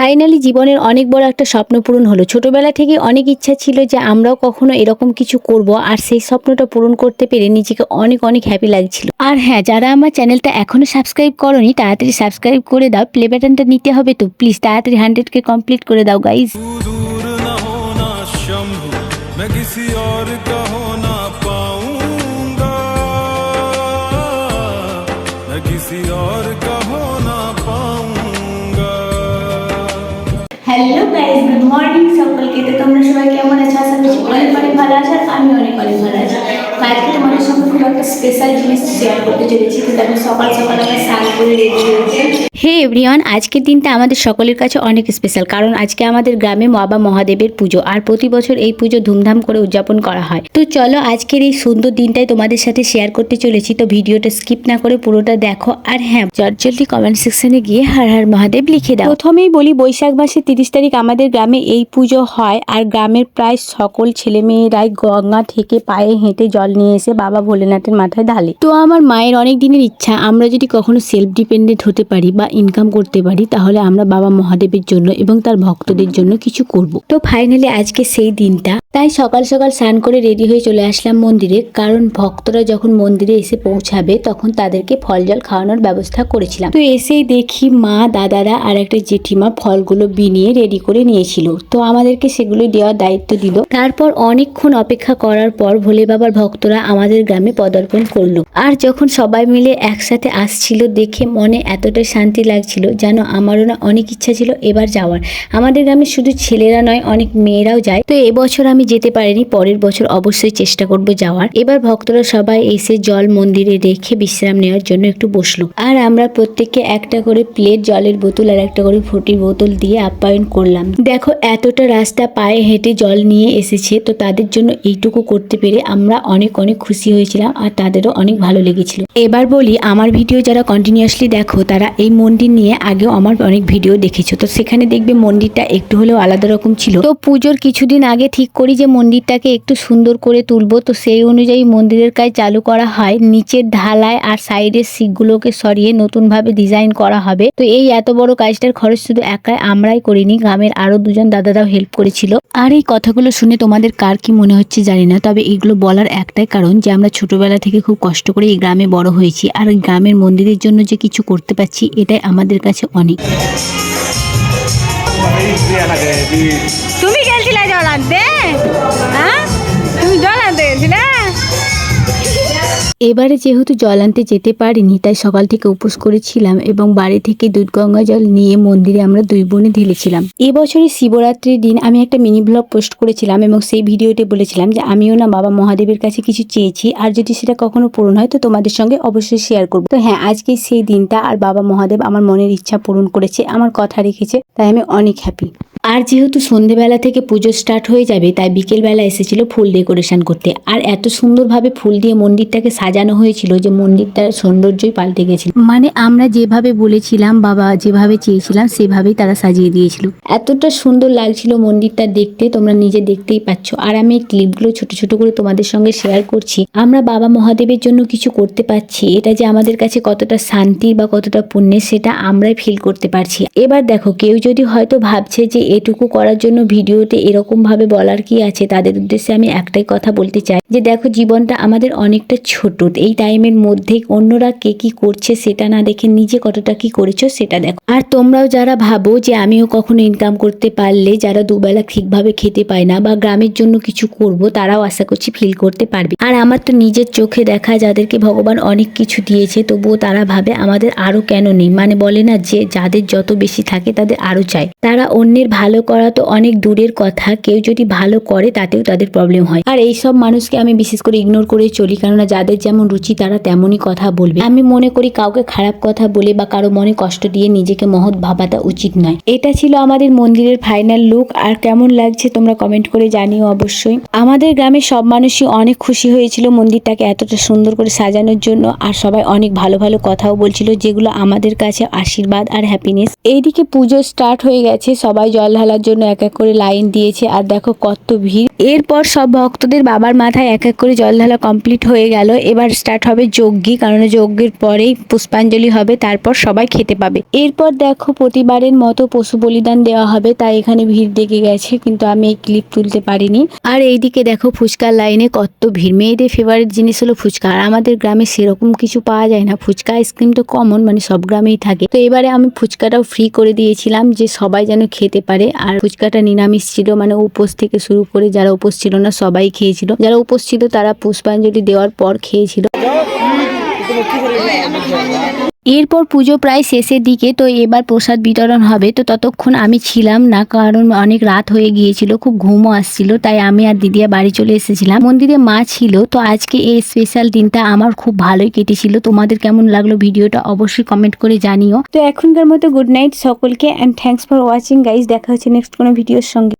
Finally জীবনের অনেক বড় একটা স্বপ্ন পূরণ হলো। ছোটবেলা থেকে অনেক ইচ্ছা ছিল যে আমরাও কখনো এরকম কিছু করব, আর সেই স্বপ্নটা পূরণ করতে পেরে নিজেকে অনেক অনেক হ্যাপি লাগছিল। আর হ্যাঁ, যারা আমার চ্যানেলটা এখনো সাবস্ক্রাইব করোনি তাড়াতাড়ি সাবস্ক্রাইব করে দাও। প্লে বাটনটা নিতে হবে তো প্লিজ তাড়াতাড়ি 100K কমপ্লিট করে দাও guys. Hello guys, good morning সকলকে। তো তোমরা সবাই কেমন আছো? আশা করছি অনেক অনেক ভালো আছো, আর আমি অনেক অনেক ভালো আছি। আজকে তোমাদের সঙ্গে খুব একটা স্পেশাল জিনিস শেয়ার করতে চলেছি। তো দেখো সকাল সকাল আমরা স্নান করে রেডি হয়েছে। হে এভরিওয়ান, আজকের দিনটা আমাদের সকলের কাছে অনেক স্পেশাল, কারণ আজকে আমাদের গ্রামে বাবা মহাদেবের পুজো, আর প্রতি বছর এই পুজো ধুমধাম করে উদযাপন করা হয়। তো চলো আজকের এই সুন্দর দিনটাই তোমাদের সাথে শেয়ার করতে চলেছি। তো ভিডিওটা স্কিপ না করে পুরোটা দেখো, আর হ্যাঁ জলদি কমেন্ট সেকশনে গিয়ে হর হর মহাদেব লিখে দাও। প্রথমেই বলি, বৈশাখ মাসের 30 তারিখ আমাদের গ্রামে এই পুজো হয়, আর গ্রামের প্রায় সকল ছেলে মেয়েরাই গঙ্গা থেকে পায়ে হেঁটে জল নিয়ে এসে বাবা ভোলেনাথের মাথায় ঢালে। তো আমার মায়ের অনেক দিনের ইচ্ছা, আমরা যদি কখনো সেলফ ডিপেন্ডেন্ট হতে পারি বা ইনকাম করতে পারি, তাহলে আমরা বাবা মহাদেবের জন্য এবং তার ভক্তদের জন্য কিছু করব। তো ফাইনালি আজকে সেই দিনটা, তাই সকাল সকাল স্নান করে রেডি হয়ে চলে আসলাম মন্দিরে, কারণ ভক্তরা যখন মন্দিরে এসে পৌঁছাবে তখন তাদেরকে ফল জল খাওয়ানোর ব্যবস্থা করেছিলাম। তো এসেই দেখি মা, দাদারা আর একটা জেঠিমা ফলগুলো বিনিয়ে রেডি করে নিয়েছিল। তো আমাদেরকে সেগুলো দেওয়ার দায়িত্ব দিল। তারপর অনেকক্ষণ অপেক্ষা করার পর ভোলে বাবার ভক্তরা আমাদের গ্রামে পদার্পণ করলো। আর যখন সবাই মিলে একসাথে আসছিল দেখে মনে এতটা শান্তি লাগছিল, যেন আমারও না অনেক ইচ্ছা ছিল এবার যাওয়ার। আমাদের গ্রামে শুধু ছেলেরা নয়, অনেক মেয়েরাও যায়। তো এবছর আমি যেতে পারিনি, পরের বছর অবশ্যই চেষ্টা করব যাওয়ার। এবার ভক্তরা সবাই এসে জল মন্দিরে রেখে বিশ্রাম নেওয়ার জন্য একটু বসলো, আর আমরা প্রত্যেককে একটা করে প্লেট জলের বোতল আর একটা করে ফ্রুটির বোতল দিয়ে আপ্যায়ন করলাম। দেখো এতটা রাস্তা পায়ে হেঁটে জল নিয়ে এসেছে, তো তাদের জন্য এইটুকু করতে পেরে আমরা অনেক অনেক খুশি হয়েছিলাম, আর তাদেরও অনেক ভালো লেগেছিল। এবার বলি, আমার ভিডিও যারা কন্টিনিউয়াসলি দেখো তারা এই মন্দির নিয়ে আগেও আমার অনেক ভিডিও দেখেছো। তো সেখানে দেখবে মন্দিরটা একটু হলেও আলাদা রকম ছিল। তো পুজোর কিছুদিন আগে ঠিক করি যে মন্দিরটাকে একটু সুন্দর করে তুলবো। তো সেই অনুযায়ী মন্দিরের কাজ চালু করা হয়। নিচের ঢালাই আর সাইডের শিকগুলোকে সরিয়ে নতুন ভাবে ডিজাইন করা হবে। তো এই এত বড় কাজটার খরচ শুধু একাই আমরাই করিনি, গ্রামের আরো দুজন দাদারাও হেল্প করেছিল। আর এই কথাগুলো শুনে তোমাদের কার কি মনে হচ্ছে জানি না, তবে এগুলো বলার একটাই কারণ যে আমরা ছোটবেলা থেকে খুব কষ্ট করে এই গ্রামে বড় হয়েছি, আর এই গ্রামের মন্দিরের জন্য যে কিছু করতে পারছি এটাই আমাদের কাছে অনেক। তুমি গেলছিলা জল আনতে? হ্যাঁ, তুমি জল আনতে গেছিলে? এবারে যেহেতু জল আনতে যেতে পারিনি, তাই সকাল থেকে উপোস করেছিলাম এবং বাড়ি থেকে দুধ গঙ্গা জল নিয়ে মন্দিরে আমরা দুই বোনে ঢেলেছিলাম। এবছরের শিবরাত্রির দিন আমি একটা মিনি ব্লগ পোস্ট করেছিলাম এবং সেই ভিডিওতে বলেছিলাম যে আমিও না বাবা মহাদেবের কাছে কিছু চেয়েছি, আর যদি সেটা কখনো পূরণ হয় তো তোমাদের সঙ্গে অবশ্যই শেয়ার করবো। তো হ্যাঁ, আজকে সেই দিনটা, আর বাবা মহাদেব আমার মনের ইচ্ছা পূরণ করেছে, আমার কথা রেখেছে, তাই আমি অনেক হ্যাপি। আর যেহেতু সন্ধেবেলা থেকে পুজো স্টার্ট হয়ে যাবে, তাই বিকেলবেলা এসেছিল ফুল ডেকোরেশন করতে, আর এত সুন্দরভাবে ফুল দিয়ে মন্দিরটাকে সাজানো হয়েছিল যে মন্দিরটার সৌন্দর্যই পাল্টে গেছিল। মানে আমরা যেভাবে বলেছিলাম, বাবা যেভাবে চেয়েছিলাম সেভাবেই তারা সাজিয়ে দিয়েছিল। এতটা সুন্দর লাগছিল মন্দিরটা দেখতে, তোমরা নিজে দেখতেই পাচ্ছ। আর আমি এই ক্লিপগুলো ছোট ছোট করে তোমাদের সঙ্গে শেয়ার করছি। আমরা বাবা মহাদেবের জন্য কিছু করতে পারছি, এটা যে আমাদের কাছে কতটা শান্তি বা কতটা পুণ্যের, সেটা আমরাই ফিল করতে পারছি। এবার দেখো, কেউ যদি হয়তো ভাবছে যে এটুকু করার জন্য ভিডিওতে এরকম ভাবে বলার কি আছে, তাদের উদ্দেশ্যে আমি একটাই কথা বলতে চাই যে দেখো, জীবনটা আমাদের অনেকটা ছোট। এই টাইমের মধ্যে অন্যরা কে কি করছে সেটা না দেখে নিজে কতটা কি করেছো সেটা দেখো। আর তোমরাও যারা ভাবো যে আমিও কখনো ইনকাম করতে পারলে, যারা দুবেলা ঠিকভাবে খেতে পায় না বা গ্রামের জন্য কিছু করব, তারাও আশা করছি ফিল করতে পারবে। আর আমার তো নিজের চোখে দেখা, যাদেরকে ভগবান অনেক কিছু দিয়েছে তবুও তারা ভাবে আমাদের আরো কেন নেই। মানে বলে না যে যাদের যত বেশি থাকে তাদের আরো চাই। তারা অন্যের ভালো করা তো অনেক দূরের কথা, কেউ যদি ভালো করে তাতেও তাদের প্রবলেম হয়। আর এইসব মানুষকে আমি বিশেষ করে ইগনোর করে চলি, কেননা যাদের যেমন রুচি তারা তেমনই কথা বলবে। আমি মনে করি কাউকে খারাপ কথা বলে বা কারো মনে কষ্ট দিয়ে নিজেকে মহৎ ভাবাটা উচিত নয়। এটা ছিল আমাদের মন্দিরের ফাইনাল লুক। আর কেমন লাগছে তোমরা কমেন্ট করে জানিও অবশ্যই। আমাদের গ্রামের সব মানুষই অনেক খুশি হয়েছিল মন্দিরটাকে এতটা সুন্দর করে সাজানোর জন্য, আর সবাই অনেক ভালো ভালো কথাও বলছিল, যেগুলো আমাদের কাছে আশীর্বাদ আর হ্যাপিনেস। এইদিকে পুজো স্টার্ট হয়ে গেছে, সবাই জল জল ঢালার জন্য এক এক করে লাইন দিয়েছে। আর দেখো কত ভিড়। এরপর সব ভক্তদের বাবার মাথায় এক এক করে জল ঢালা কমপ্লিট হয়ে গেল। এবার স্টার্ট হবে যজ্ঞি, কারণ যজ্ঞের পরেই পুষ্পাঞ্জলি হবে, তারপর সবাই খেতে পাবে। এরপর দেখো প্রতিবারের মতো পশু বলিদান দেওয়া হবে, তাই এখানে ভিড় দেখে গেছে, কিন্তু আমি এই ক্লিপ তুলতে পারিনি। আর এইদিকে দেখো ফুচকার লাইনে কত ভিড়। মেয়েদের ফেভারিট জিনিস হলো ফুচকা, আর আমাদের গ্রামে সেরকম কিছু পাওয়া যায় না। ফুচকা আইসক্রিম তো কমন, মানে সব গ্রামেই থাকে। তো এবারে আমি ফুচকাটাও ফ্রি করে দিয়েছিলাম, যে সবাই যেন খেতে পারে। আর ফুচকাটা নিরামিষ ছিল, মানে উপোস থেকে শুরু করে যারা উপোস ছিল না সবাই খেয়েছিল। যারা উপোস ছিল তারা পুষ্পাঞ্জলি দেওয়ার পর খেয়েছিল। এরপর পুজো প্রায় শেষের দিকে, তো এবার প্রসাদ বিতরণ হবে। তো ততক্ষণ আমি ছিলাম না, কারণ অনেক রাত হয়ে গিয়েছিল, খুব ঘুমও আসছিল, তাই আমি আর দিদিয়া বাড়ি চলে এসেছিলাম। মন্দিরে মা ছিল। তো আজকে এই স্পেশাল দিনটা আমার খুব ভালোই কেটেছিল। তোমাদের কেমন লাগলো ভিডিওটা অবশ্যই কমেন্ট করে জানিও। তো এখনকার মতো গুড নাইট সকলকে, and thanks for watching guys. দেখা হচ্ছে নেক্সট কোনো ভিডিওর সঙ্গে।